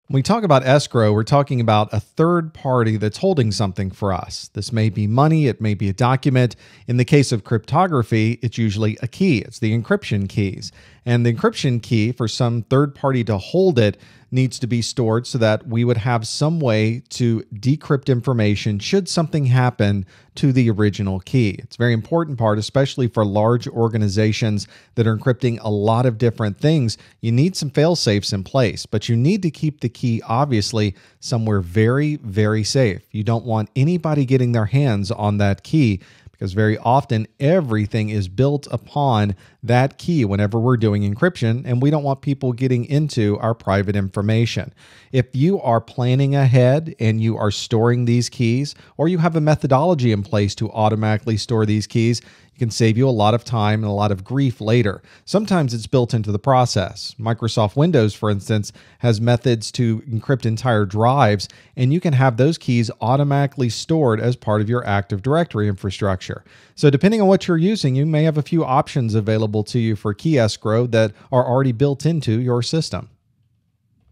When we talk about escrow, we're talking about a third party that's holding something for us. This may be money, it may be a document. In the case of cryptography, it's usually a key. It's the encryption keys. And the encryption key, for some third party to hold it, needs to be stored so that we would have some way to decrypt information should something happen to the original key. It's a very important part, especially for large organizations that are encrypting a lot of different things. You need some fail safes in place, but you need to keep the key obviously somewhere very, very safe. You don't want anybody getting their hands on that key, because very often everything is built upon that key whenever we're doing encryption, and we don't want people getting into our private information. If you are planning ahead and you are storing these keys, or you have a methodology in place to automatically store these keys, it can save you a lot of time and a lot of grief later. Sometimes it's built into the process. Microsoft Windows, for instance, has methods to encrypt entire drives, and you can have those keys automatically stored as part of your Active Directory infrastructure. So depending on what you're using, you may have a few options available to you for key escrow that are already built into your system.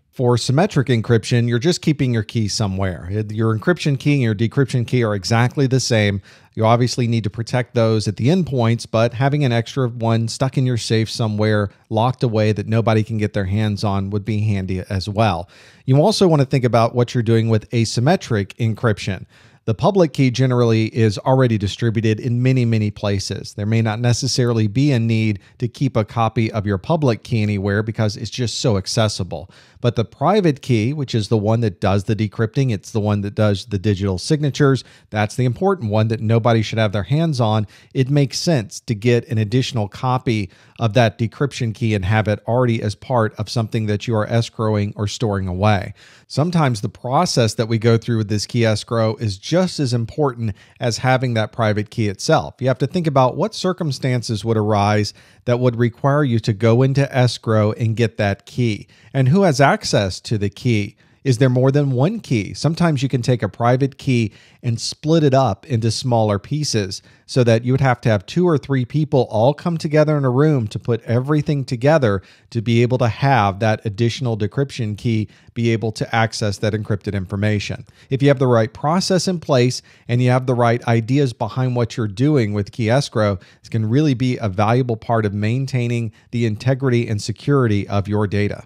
For symmetric encryption, you're just keeping your key somewhere. Your encryption key and your decryption key are exactly the same. You obviously need to protect those at the endpoints, but having an extra one stuck in your safe somewhere, locked away that nobody can get their hands on, would be handy as well. You also want to think about what you're doing with asymmetric encryption. The public key generally is already distributed in many, many places. There may not necessarily be a need to keep a copy of your public key anywhere because it's just so accessible. But the private key, which is the one that does the decrypting, it's the one that does the digital signatures, that's the important one that nobody should have their hands on. It makes sense to get an additional copy of that decryption key and have it already as part of something that you are escrowing or storing away. Sometimes the process that we go through with this key escrow is just as important as having that private key itself. You have to think about what circumstances would arise that would require you to go into escrow and get that key, and who has access to the key. Is there more than one key? Sometimes you can take a private key and split it up into smaller pieces so that you would have to have 2 or 3 people all come together in a room to put everything together to be able to have that additional decryption key be able to access that encrypted information. If you have the right process in place and you have the right ideas behind what you're doing with key escrow, it can really be a valuable part of maintaining the integrity and security of your data.